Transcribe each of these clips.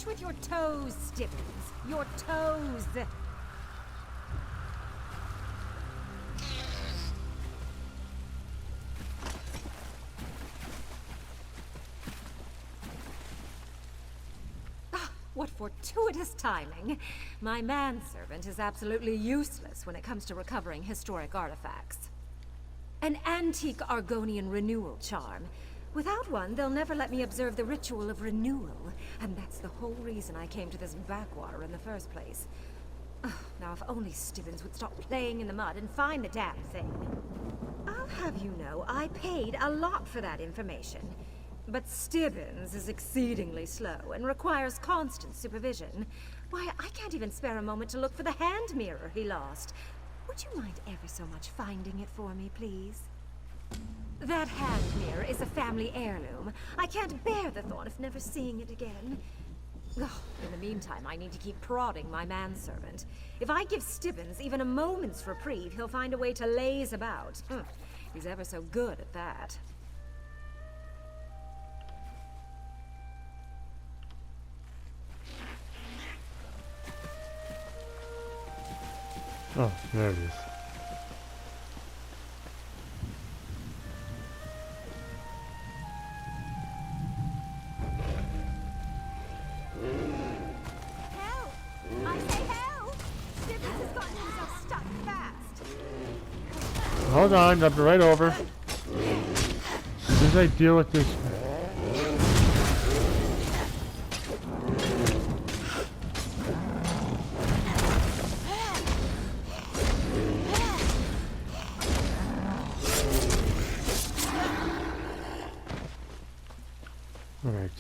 with your toes, Stibbons. Your toes. What fortuitous timing. My manservant is absolutely useless when it comes to recovering historic artifacts. An antique Argonian renewal charm. Without one, they'll never let me observe the ritual of renewal. And that's the whole reason I came to this backwater in the first place. Ugh, now if only Stibbons would stop playing in the mud and find the damn thing. I'll have you know, I paid a lot for that information. But Stibbons is exceedingly slow and requires constant supervision. Why, I can't even spare a moment to look for the hand mirror he lost. Would you mind ever so much finding it for me, please? That hand mirror is a family heirloom. I can't bear the thought of never seeing it again. Ugh, in the meantime, I need to keep prodding my manservant. If I give Stibbons even a moment's reprieve, he'll find a way to laze about. He's ever so good at that. Oh, there it is. Help! I say help! Stibbons has gotten himself stuck fast. Hold on, I'll be right over. As soon as I deal with this. Alright.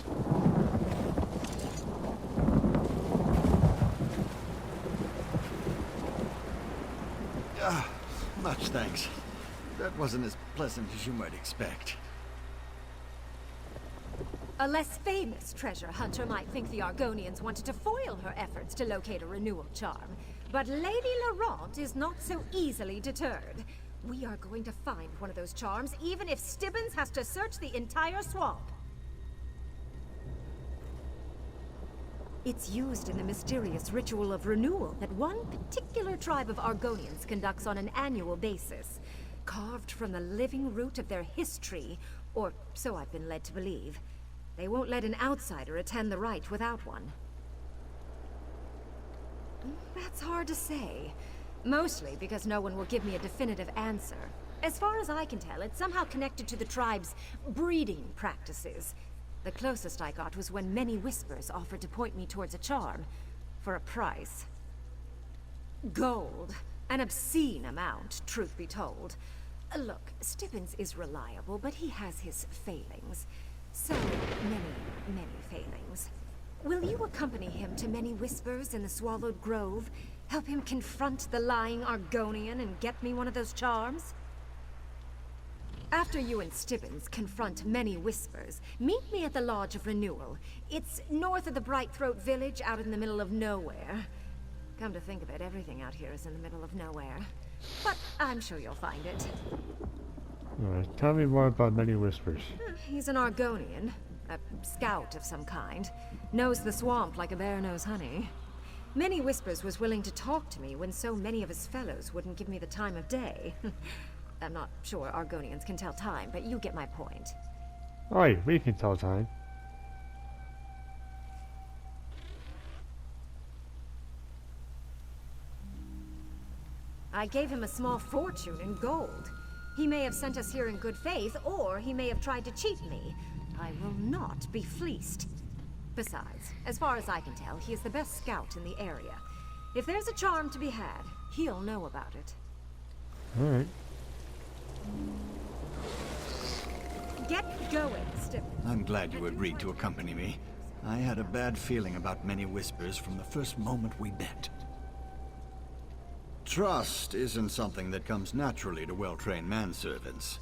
Much thanks. That wasn't as pleasant as you might expect. A less famous treasure hunter might think the Argonians wanted to foil her efforts to locate a renewal charm. But Lady Laurent is not so easily deterred. We are going to find one of those charms, even if Stibbons has to search the entire swamp. It's used in the mysterious ritual of renewal that one particular tribe of Argonians conducts on an annual basis. Carved from the living root of their history, or so I've been led to believe. They won't let an outsider attend the rite without one. That's hard to say. Mostly because no one will give me a definitive answer. As far as I can tell, it's somehow connected to the tribe's breeding practices. The closest I got was when Many Whispers offered to point me towards a charm, for a price. Gold. An obscene amount, truth be told. Look, Stibbons is reliable, but he has his failings. So many failings. Will you accompany him to Many Whispers in the Swallowed Grove? Help him confront the lying Argonian and get me one of those charms? After you and Stibbons confront Many Whispers, meet me at the Lodge of Renewal. It's north of the Brightthroat village, out in the middle of nowhere. Come to think of it, everything out here is in the middle of nowhere. But I'm sure you'll find it. Alright, tell me more about Many Whispers. He's an Argonian. A scout of some kind. Knows the swamp like a bear knows honey. Many Whispers was willing to talk to me when so many of his fellows wouldn't give me the time of day. I'm not sure Argonians can tell time, but you get my point. Alright, we can tell time. I gave him a small fortune in gold. He may have sent us here in good faith, or he may have tried to cheat me. I will not be fleeced. Besides, as far as I can tell, he is the best scout in the area. If there's a charm to be had, he'll know about it. Alright. Get going, Stibbons. I'm glad you agreed to accompany me. I had a bad feeling about Many Whispers from the first moment we met. Trust isn't something that comes naturally to well-trained manservants.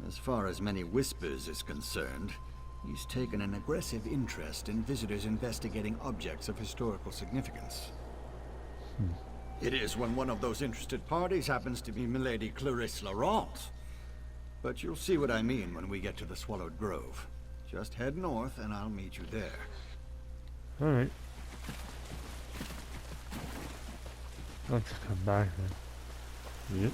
As far as Many Whispers is concerned, he's taken an aggressive interest in visitors investigating objects of historical significance. It is when one of those interested parties happens to be Milady Clarisse Laurent. But you'll see what I mean when we get to the Swallowed Grove. Just head north and I'll meet you there. Alright. Let's come back then. Yep.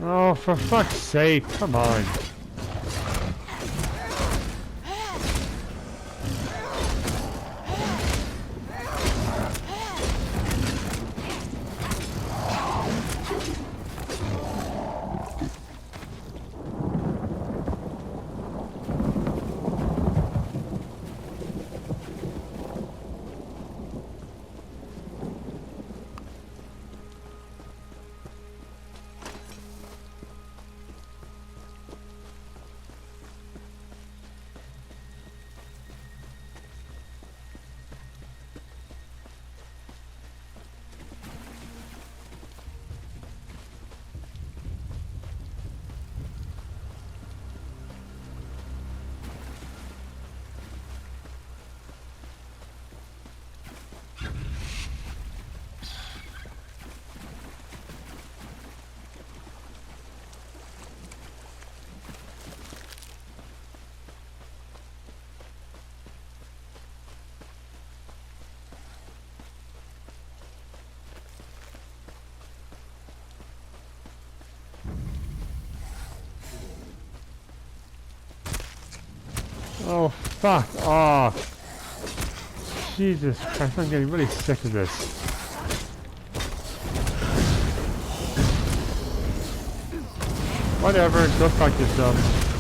Oh, for fuck's sake, come on. Oh, fuck off. Jesus Christ, I'm getting really sick of this. Whatever, go fuck yourself.